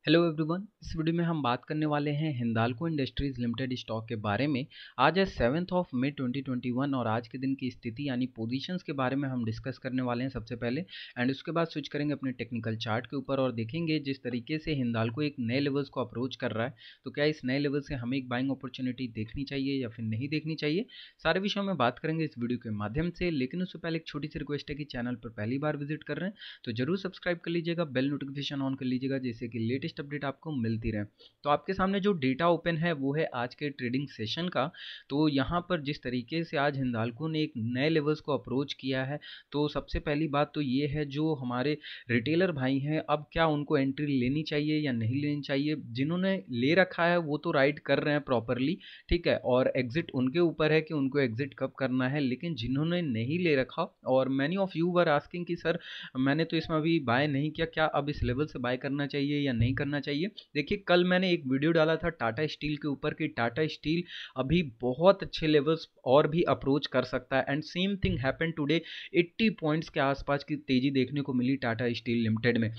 Hello everyone. इस video में हम बात करने वाले हैं हिंदाल्को इंडस्ट्रीज लिमिटेड स्टॉक के बारे में। आज है 7 मई 2021 और आज के दिन की स्थिति यानी पोजीशंस के बारे में हम डिस्कस करने वाले हैं सबसे पहले। एंड उसके बाद स्विच करेंगे अपने टेक्निकल चार्ट के ऊपर और देखेंगे जिस तरीके से हिंदाल्को एक नए लेवल्स को अप्रोच कर रहा है, तो क्या इस नए लेवल से हमें एक बाइंग अपॉर्चुनिटी देखनी चाहिए या फिर नहीं देखनी चाहिए। सारे विषयों में बात करेंगे इस वीडियो के माध्यम से, लेकिन उससे पहले एक छोटी सी रिक्वेस्ट है कि चैनल पर पहली बार विजिट कर रहे हैं तो जरूर सब्सक्राइब कर लीजिएगा, बेल नोटिफिकेशन ऑन कर लीजिएगा जिससे कि लेटेस्ट अपडेट आपको मिलती रहे। तो आपके सामने जो डेटा ओपन है वो है आज के ट्रेडिंग सेशन का। तो यहाँ पर जिस तरीके से आज हिंदाल्को ने एक नए लेवल्स को अप्रोच किया है, तो सबसे पहली बात तो ये है जो हमारे रिटेलर भाई हैं, अब क्या उनको एंट्री लेनी चाहिए या नहीं लेनी चाहिए। जिन्होंने ले रखा है वो तो राइड कर रहे हैं प्रॉपरली, ठीक है, और एग्जिट उनके ऊपर है कि उनको एग्जिट कब करना है। लेकिन जिन्होंने नहीं ले रखा, और many of you were asking कि सर मैंने तो इसमें अभी बाय नहीं किया, क्या अब इस लेवल से बाय करना चाहिए या नहीं करना चाहिए। देखिए, कल मैंने एक वीडियो डाला था टाटा स्टील के ऊपर कि टाटा स्टील अभी बहुत अच्छे लेवल्स और भी अप्रोच कर सकता है। And same thing happen today, 80 points के आसपास की तेजी देखने को मिली टाटा स्टील लिमिटेड में।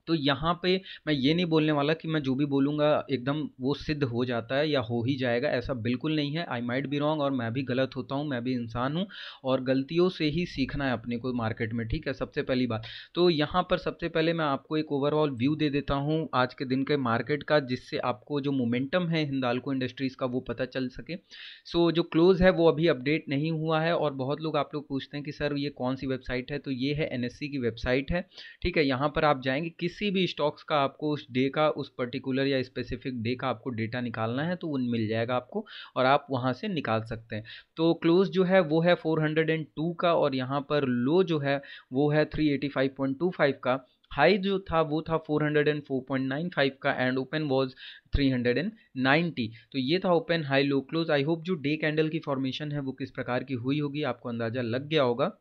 तो यहाँ पे मैं ये नहीं बोलने वाला कि मैं जो भी बोलूँगा एकदम वो सिद्ध हो जाता है या हो ही जाएगा, ऐसा बिल्कुल नहीं है। आई माइट बी रॉन्ग, और मैं भी गलत होता हूँ, मैं भी इंसान हूँ और गलतियों से ही सीखना है अपने को मार्केट में, ठीक है। सबसे पहली बात तो यहाँ पर सबसे पहले मैं आपको एक ओवरऑल व्यू दे देता हूँ आज के दिन के मार्केट का, जिससे आपको जो मोमेंटम है हिंदाल्को इंडस्ट्रीज़ का वो पता चल सके। सो जो क्लोज़ है वो अभी अपडेट नहीं हुआ है, और बहुत लोग आप लोग पूछते हैं कि सर ये कौन सी वेबसाइट है, तो ये है एनएससी की वेबसाइट है, ठीक है। यहाँ पर आप जाएंगे, किसी भी स्टॉक्स का आपको उस डे का, उस पर्टिकुलर या स्पेसिफिक डे का आपको डेटा निकालना है तो वो मिल जाएगा आपको, और आप वहाँ से निकाल सकते हैं। तो क्लोज जो है वो है 402 का, और यहाँ पर लो जो है वो है 385.25 का। हाई जो था वो था 404.95 का, एंड ओपन वॉज 390। तो ये था open high low close. I hope जो डे कैंडल की फॉर्मेशन है वो किस प्रकार की हुई होगी आपको अंदाजा लग गया होगा।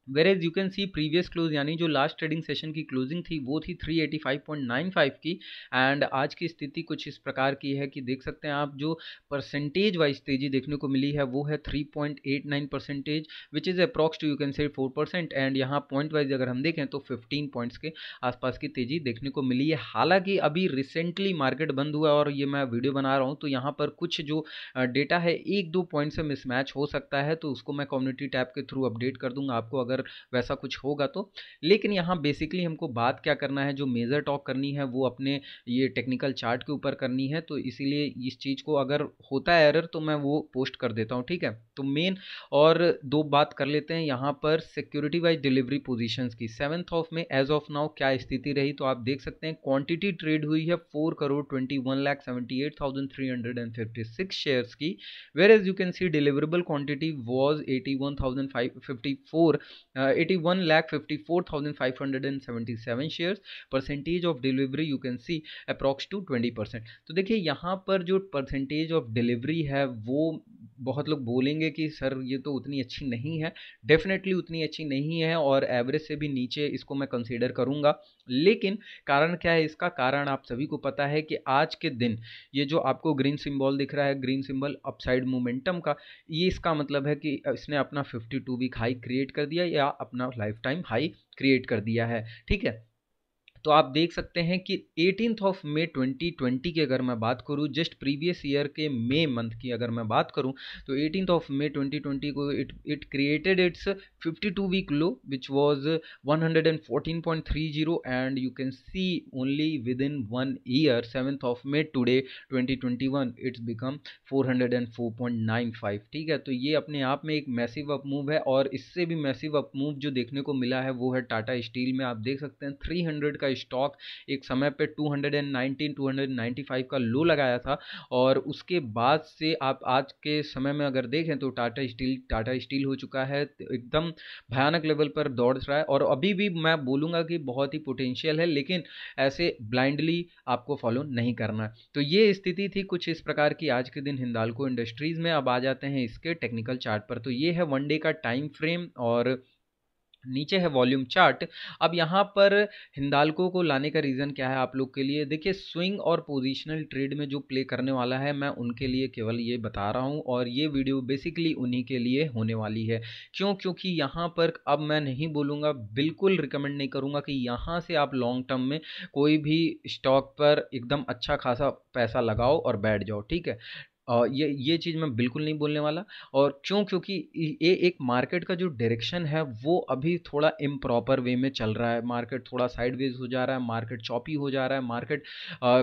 Whereas you can see previous close यानी जो लास्ट ट्रेडिंग सेशन की क्लोजिंग थी वो थी 385.95 की। एंड आज की स्थिति कुछ इस प्रकार की है कि देख सकते हैं आप, जो परसेंटेज वाइज तेजी देखने को मिली है वो है 3.89%, which is approx to you can say 4%। And यहाँ पॉइंट वाइज अगर हम देखें तो 15 पॉइंट्स के आसपास की तेजी देखने को मिली है। हालांकि अभी रिसेंटली मार्केट बंद हुआ और ये मैं वीडियो बना रहा हूँ, तो यहाँ पर कुछ जो डेटा है एक दो पॉइंट से मिसमैच हो सकता है, तो उसको मैं कम्युनिटी टैब के थ्रू अपडेट कर दूंगा आपको अगर वैसा कुछ होगा तो। लेकिन यहाँ बेसिकली हमको बात क्या करना है, जो मेजर टॉक करनी है वो अपने ये टेक्निकल चार्ट के ऊपर करनी है, तो इसीलिए इस चीज़ को अगर होता है एरर तो मैं वो पोस्ट कर देता हूँ, ठीक है। तो मेन और दो बात कर लेते हैं यहाँ पर सिक्योरिटी वाइज डिलीवरी पोजीशंस की। 7 में एज ऑफ नाउ क्या स्थिति रही, तो आप देख सकते हैं क्वांटिटी ट्रेड हुई है 4,21,78,356 शेयर्स की, whereas you can see deliverable quantity was 81,54,577 shares. Percentage of delivery you can see approx to 20%। तो देखिए यहाँ पर जो परसेंटेज ऑफ डिलीवरी है वो बहुत लोग बोलेंगे कि सर ये तो उतनी अच्छी नहीं है। डेफिनेटली उतनी अच्छी नहीं है, और एवरेज से भी नीचे इसको मैं कंसीडर करूँगा। लेकिन कारण क्या है इसका, कारण आप सभी को पता है कि आज के दिन ये जो आपको ग्रीन सिंबल दिख रहा है, ग्रीन सिंबल अपसाइड मोमेंटम का, ये इसका मतलब है कि इसने अपना 52 वीक हाई क्रिएट कर दिया या अपना लाइफ टाइम हाई क्रिएट कर दिया है, ठीक है। तो आप देख सकते हैं कि 18 मई 2020 की अगर मैं बात करूं, जस्ट प्रीवियस ईयर के मई मंथ की अगर मैं बात करूं, तो 18 मई 2020 को it created its 52 week low which was 114.30, and you can see only within 1 year 7 May today 2021 it's become 404.95, ठीक है। तो ये अपने आप में एक मैसिव अप मूव है, और इससे भी मैसिव अप मूव जो देखने को मिला है वो है टाटा स्टील में। आप देख सकते हैं 300 का स्टॉक एक समय पे 219 295 का लो लगाया था, और उसके बाद से आप आज के समय में अगर देखें तो टाटा स्टील हो चुका है एकदम भयानक लेवल पर दौड़ रहा है, और अभी भी मैं बोलूँगा कि बहुत ही पोटेंशियल है, लेकिन ऐसे ब्लाइंडली आपको फॉलो नहीं करना है। तो ये स्थिति थी कुछ इस प्रकार की आज के दिन हिंदाल्को इंडस्ट्रीज़ में। अब आ जाते हैं इसके टेक्निकल चार्ट पर। तो ये है वन डे का टाइम फ्रेम, और नीचे है वॉल्यूम चार्ट। अब यहाँ पर हिंदाल्को को लाने का रीज़न क्या है आप लोग के लिए, देखिए स्विंग और पोजीशनल ट्रेड में जो प्ले करने वाला है मैं उनके लिए केवल ये बता रहा हूँ, और ये वीडियो बेसिकली उन्हीं के लिए होने वाली है। क्यों? क्योंकि यहाँ पर अब मैं नहीं बोलूँगा, बिल्कुल रिकमेंड नहीं करूँगा कि यहाँ से आप लॉन्ग टर्म में कोई भी स्टॉक पर एकदम अच्छा खासा पैसा लगाओ और बैठ जाओ, ठीक है। ये चीज़ मैं बिल्कुल नहीं बोलने वाला। और क्यों? क्योंकि ये एक मार्केट का जो डायरेक्शन है वो अभी थोड़ा इम्प्रॉपर वे में चल रहा है, मार्केट थोड़ा साइडवेज हो जा रहा है, मार्केट चॉपी हो जा रहा है, मार्केट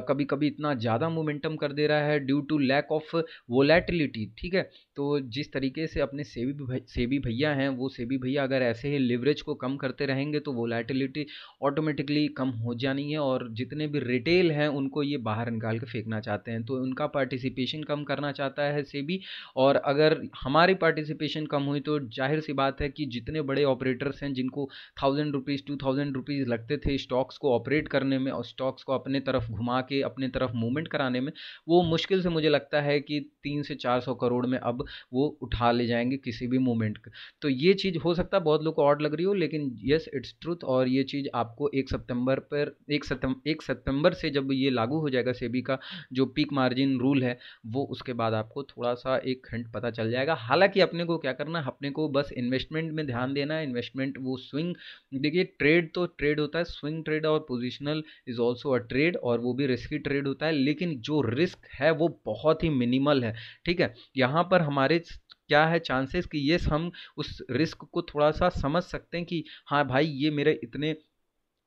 कभी कभी इतना ज़्यादा मोमेंटम कर दे रहा है due to lack of volatility, ठीक है। तो जिस तरीके से अपने सेबी भैया हैं, वो सेबी भैया अगर ऐसे ही लिवरेज को कम करते रहेंगे तो वोलेटिलिटी ऑटोमेटिकली कम हो जानी है, और जितने भी रिटेल हैं उनको ये बाहर निकाल के फेंकना चाहते हैं, तो उनका पार्टिसिपेशन कम करना चाहता है सेबी। और अगर हमारी पार्टिसिपेशन कम हुई तो जाहिर सी बात है कि जितने बड़े ऑपरेटर्स हैं जिनको 1000 रुपीज़ 2000 रुपीज़ लगते थे स्टॉक्स को ऑपरेट करने में और स्टॉक्स को अपने तरफ घुमा के अपने तरफ मूवमेंट कराने में, वो मुश्किल से मुझे लगता है कि 300 से 400 करोड़ में अब वो उठा ले जाएंगे किसी भी मूवमेंट। तो ये चीज़ हो सकता है बहुत लोग को ऑड लग रही हो, लेकिन यस इट्स ट्रूथ। और ये चीज़ आपको 1 सितंबर से जब ये लागू हो जाएगा सेबी का जो पीक मार्जिन रूल है, वो उसके बाद आपको थोड़ा सा एक हिंट पता चल जाएगा। हालांकि अपने को क्या करना है, अपने को बस इन्वेस्टमेंट में ध्यान देना है। इन्वेस्टमेंट वो स्विंग, देखिए ट्रेड तो ट्रेड होता है, स्विंग ट्रेड और positional is also a trade, और वो भी रिस्की ट्रेड होता है, लेकिन जो रिस्क है वो बहुत ही मिनिमल है, ठीक है। यहाँ पर हमारे क्या है चांसेस कि ये हम उस रिस्क को थोड़ा सा समझ सकते हैं कि हाँ भाई ये मेरे इतने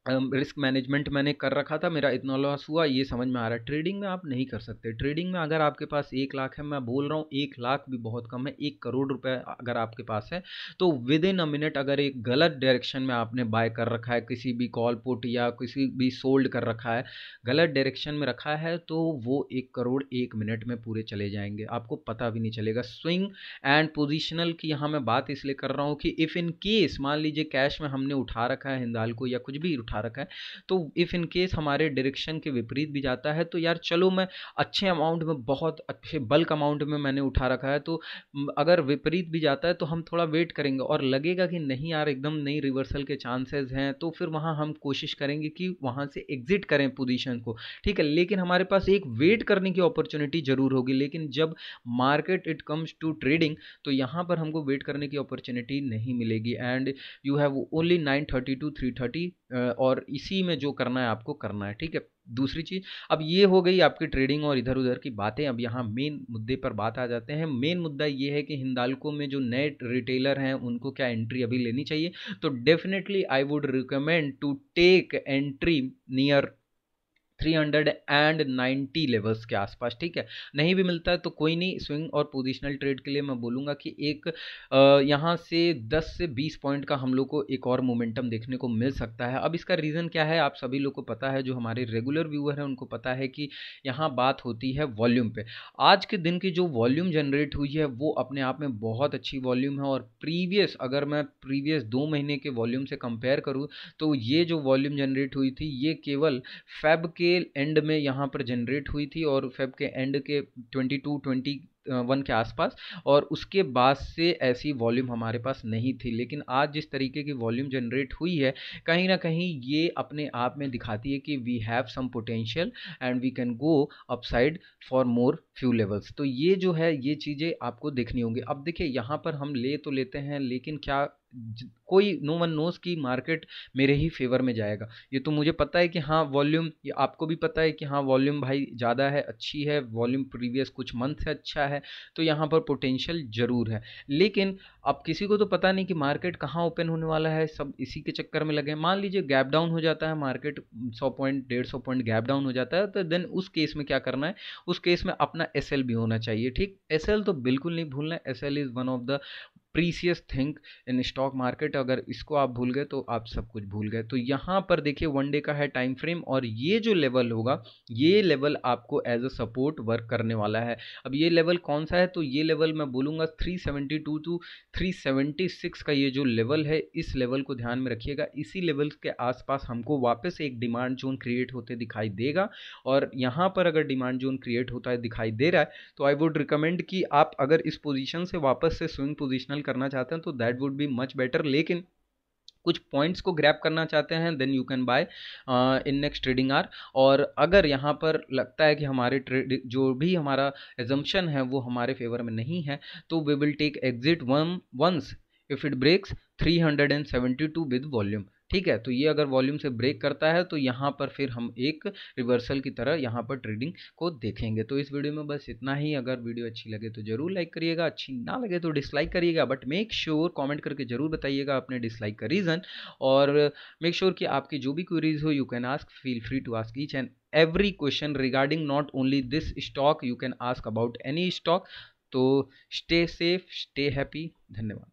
रिस्क मैनेजमेंट मैंने कर रखा था, मेरा इतना लॉस हुआ, ये समझ में आ रहा है। ट्रेडिंग में आप नहीं कर सकते। ट्रेडिंग में अगर आपके पास 1 लाख है, मैं बोल रहा हूँ 1 लाख भी बहुत कम है, 1 करोड़ रुपए अगर आपके पास है, तो विद इन अ मिनट अगर एक गलत डायरेक्शन में आपने बाय कर रखा है, किसी भी कॉल पुट या किसी भी सोल्ड कर रखा है, गलत डायरेक्शन में रखा है, तो वो 1 करोड़ 1 मिनट में पूरे चले जाएंगे, आपको पता भी नहीं चलेगा। स्विंग एंड पोजिशनल की यहाँ मैं बात इसलिए कर रहा हूँ कि इफ़ इन केस मान लीजिए कैश में हमने उठा रखा है हिंदाल्को या कुछ भी उठा रखा है, तो इफ़ इन केस हमारे डायरेक्शन के विपरीत भी जाता है, तो यार चलो मैं अच्छे अमाउंट में, बहुत अच्छे बल्क अमाउंट में मैंने उठा रखा है, तो अगर विपरीत भी जाता है तो हम थोड़ा वेट करेंगे, और लगेगा कि नहीं यार एकदम नई रिवर्सल के चांसेस हैं, तो फिर वहाँ हम कोशिश करेंगे कि वहाँ से एग्जिट करें पोजीशन को, ठीक है। लेकिन हमारे पास एक वेट करने की अपॉर्चुनिटी जरूर होगी, लेकिन जब market it comes to trading, तो यहाँ पर हमको वेट करने की अपॉर्चुनिटी नहीं मिलेगी, and you have only 9:30 to 3:30, और इसी में जो करना है आपको करना है, ठीक है। दूसरी चीज़, अब ये हो गई आपकी ट्रेडिंग और इधर उधर की बातें। अब यहाँ मेन मुद्दे पर बात आ जाते हैं। मेन मुद्दा ये है कि हिंदाल्को में जो नए रिटेलर हैं उनको क्या एंट्री अभी लेनी चाहिए, तो definitely I would recommend to take entry near 390 levels के आसपास, ठीक है। नहीं भी मिलता है तो कोई नहीं, स्विंग और पोजिशनल ट्रेड के लिए मैं बोलूँगा कि एक यहाँ से 10 से 20 पॉइंट का हम लोग को एक और मोमेंटम देखने को मिल सकता है। अब इसका रीज़न क्या है, आप सभी लोग को पता है, जो हमारे रेगुलर व्यूअर हैं उनको पता है कि यहाँ बात होती है वॉल्यूम पे। आज के दिन की जो वॉल्यूम जनरेट हुई है वो अपने आप में बहुत अच्छी वॉल्यूम है, और अगर मैं प्रीवियस 2 महीने के वॉल्यूम से कंपेयर करूँ, तो ये जो वॉल्यूम जनरेट हुई थी ये केवल फेब के एंड में यहाँ पर जनरेट हुई थी, और फेब के एंड के 22-21 के आसपास, और उसके बाद से ऐसी वॉल्यूम हमारे पास नहीं थी। लेकिन आज जिस तरीके की वॉल्यूम जनरेट हुई है, कहीं ना कहीं ये अपने आप में दिखाती है कि we have some potential and we can go upside for more few levels. तो ये जो है ये चीज़ें आपको देखनी होंगी। अब देखिए यहाँ पर हम ले तो लेते हैं, लेकिन क्या कोई नो वन नोज की मार्केट मेरे ही फेवर में जाएगा, ये तो मुझे पता है कि हाँ वॉल्यूम, ये आपको भी पता है कि हाँ वॉल्यूम भाई ज़्यादा है, अच्छी है वॉल्यूम, प्रीवियस कुछ मंथ से अच्छा है, तो यहाँ पर पोटेंशियल ज़रूर है। लेकिन अब किसी को तो पता नहीं कि मार्केट कहाँ ओपन होने वाला है, सब इसी के चक्कर में लगे हैं। मान लीजिए गैप डाउन हो जाता है market, 100 point 150 point gap down हो जाता है, तो देन उस केस में क्या करना है, उस केस में अपना एसएल भी होना चाहिए, ठीक। एसएल तो बिल्कुल नहीं भूलना है, SL is one of the precious thing in stock market. अगर इसको आप भूल गए तो आप सब कुछ भूल गए। तो यहाँ पर देखिए 1 डे का है टाइम फ्रेम, और ये जो लेवल होगा, ये लेवल आपको एज अ सपोर्ट वर्क करने वाला है। अब ये लेवल कौन सा है, तो ये लेवल मैं बोलूँगा 372 टू 376 का ये जो लेवल है, इस लेवल को ध्यान में रखिएगा। इसी लेवल के आसपास हमको वापस एक डिमांड जोन क्रिएट होते दिखाई देगा, और यहाँ पर अगर डिमांड जोन क्रिएट होता है दिखाई दे रहा है, तो आई वुड रिकमेंड कि आप अगर इस पोजीशन से वापस से स्विंग पोजीशनल करना चाहते हैं तो that would be much better. लेकिन कुछ पॉइंट्स को ग्रैब करना चाहते हैं, then you can buy in next trading hour. और अगर यहाँ पर लगता है कि हमारे ट्रेड जो भी हमारा एजम्पशन है वो हमारे फेवर में नहीं है, तो we will take exit once if it breaks 372 with volume. ठीक है, तो ये अगर वॉल्यूम से ब्रेक करता है तो यहाँ पर फिर हम एक रिवर्सल की तरह यहाँ पर ट्रेडिंग को देखेंगे। तो इस वीडियो में बस इतना ही। अगर वीडियो अच्छी लगे तो जरूर लाइक करिएगा, अच्छी ना लगे तो डिसलाइक करिएगा, बट मेक श्योर कमेंट करके जरूर बताइएगा अपने डिसलाइक का रीज़न। और मेक श्योर कि आपकी जो भी क्वेरीज हो, you can ask, feel free to ask each and every question regarding not only this stock, you can ask about any stock. तो stay safe, stay happy. धन्यवाद।